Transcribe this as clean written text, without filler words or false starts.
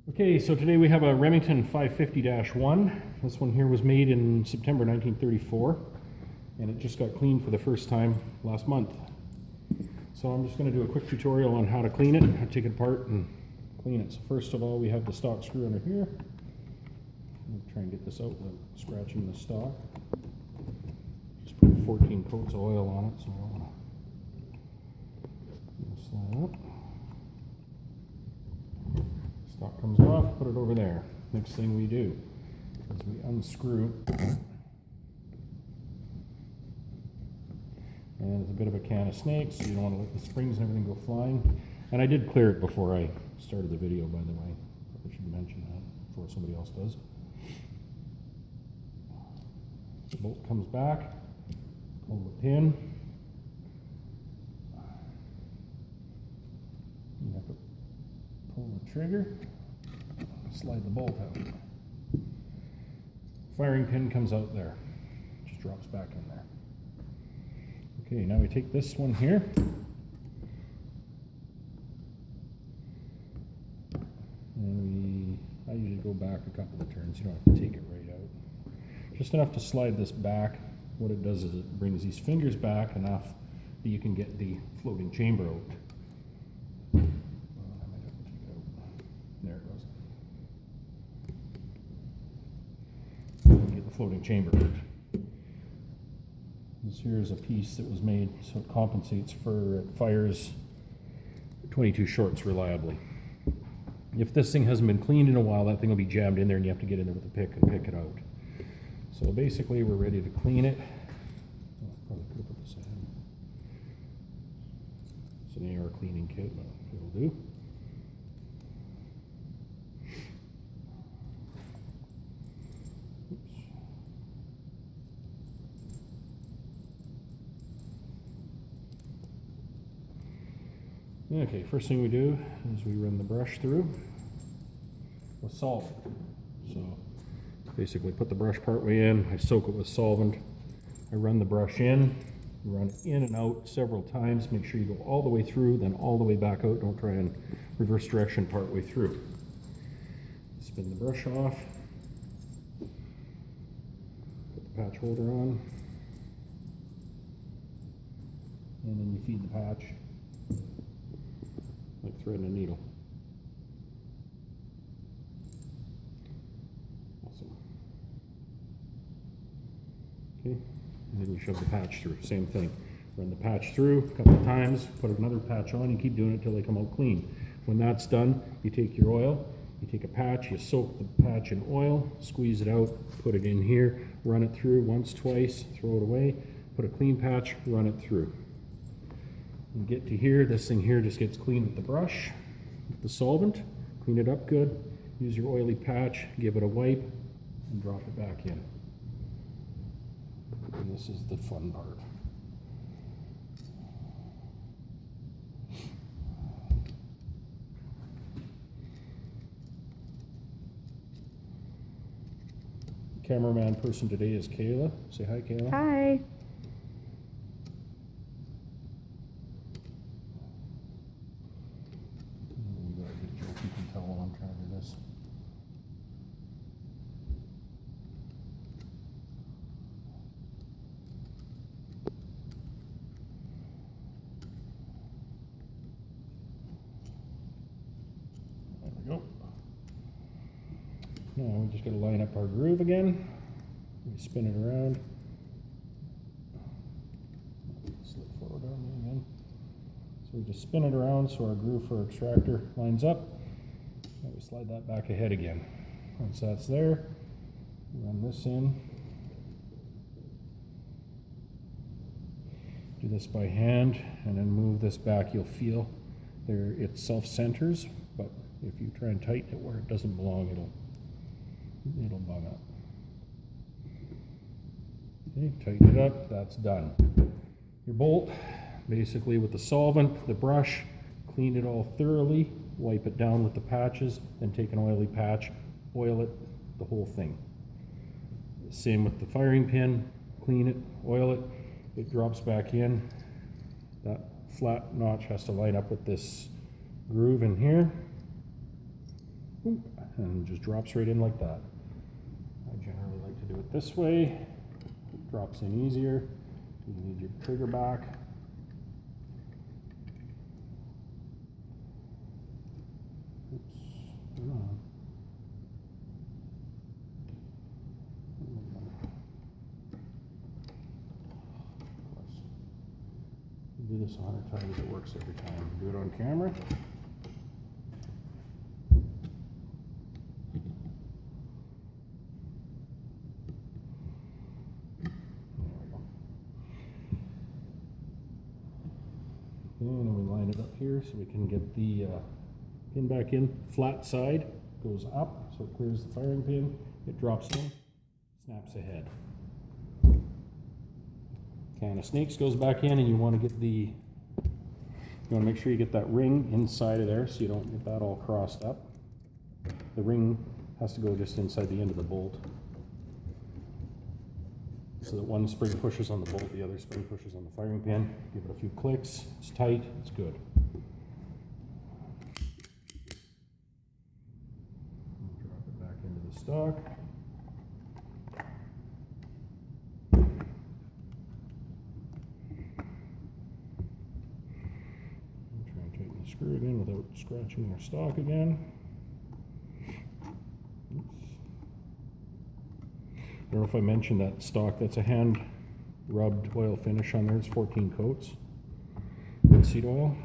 Okay, so today we have a Remington 550-1. This one here was made in September 1934, and it just got cleaned for the first time last month. So I'm just going to do a quick tutorial on how to clean it, how to take it apart and clean it. So first of all, we have the stock screw under here. I'll try and get this out without scratching the stock. Just put 14 coats of oil on it, so I'll slide that up. Stock comes off, put it over there. Next thing we do is we unscrew, and it's a bit of a can of snakes, so you don't want to let the springs and everything go flying. And I did clear it before I started the video, by the way. I should mention that before somebody else does. The bolt comes back, pull the pin. You have to pull the trigger, slide the bolt out. Firing pin comes out there, just drops back in there. Okay, now we take this one here, and I usually go back a couple of turns. You don't have to take it right out. Just enough to slide this back. What it does is it brings these fingers back enough that you can get the floating chamber out. There it goes. Get the floating chamber out. This here is a piece that was made so it compensates for it fires 22 shorts reliably. If this thing hasn't been cleaned in a while, that thing will be jammed in there and you have to get in there with a pick and pick it out. So basically we're ready to clean it. Oh, probably could have put this in. It's an AR cleaning kit, but it'll do. Okay, first thing we do is we run the brush through with solvent. So basically put the brush part way in, I soak it with solvent, I run the brush in, run it in and out several times, make sure you go all the way through, then all the way back out, don't try and reverse direction part way through. Spin the brush off, put the patch holder on, and then you feed the patch like threading a needle. Awesome. Okay, and then you shove the patch through. Same thing. Run the patch through a couple of times, put another patch on, and keep doing it until they come out clean. When that's done, you take your oil, you take a patch, you soak the patch in oil, squeeze it out, put it in here, run it through once, twice, throw it away, put a clean patch, run it through. You get to here, this thing here just gets cleaned with the brush, with the solvent, clean it up good, use your oily patch, give it a wipe, and drop it back in. And this is the fun part. Cameraman person today is Kayla. Say hi, Kayla. Hi. You can tell when I'm trying to do this. There we go. Now we just got to line up our groove again. We spin it around. Slip forward on me again. So we just spin it around so our groove for our extractor lines up. And we slide that back ahead again. Once that's there, run this in. Do this by hand and then move this back. You'll feel there it self-centers, but if you try and tighten it where it doesn't belong, it'll bung up. Okay, tighten it up, that's done. Your bolt, basically with the solvent, the brush, clean it all thoroughly, wipe it down with the patches, then take an oily patch, oil it, the whole thing. Same with the firing pin, clean it, oil it, it drops back in. That flat notch has to line up with this groove in here. and just drops right in like that. I generally like to do it this way. It drops in easier. You need your trigger back. Oops. Do this 100 times, it works every time. Do it on camera. And then we line it up here so we can get the pin back in. Flat side goes up, so it clears the firing pin. It drops in, snaps ahead. Can of snakes goes back in, and you want to make sure you get that ring inside of there so you don't get that all crossed up. The ring has to go just inside the end of the bolt, so that one spring pushes on the bolt, the other spring pushes on the firing pin. Give it a few clicks, it's tight, it's good. Drop it back into the stock. Try and tighten the screw again without scratching our stock again. I don't know if I mentioned that stock, that's a hand rubbed oil finish on there. It's 14 coats. Linseed oil.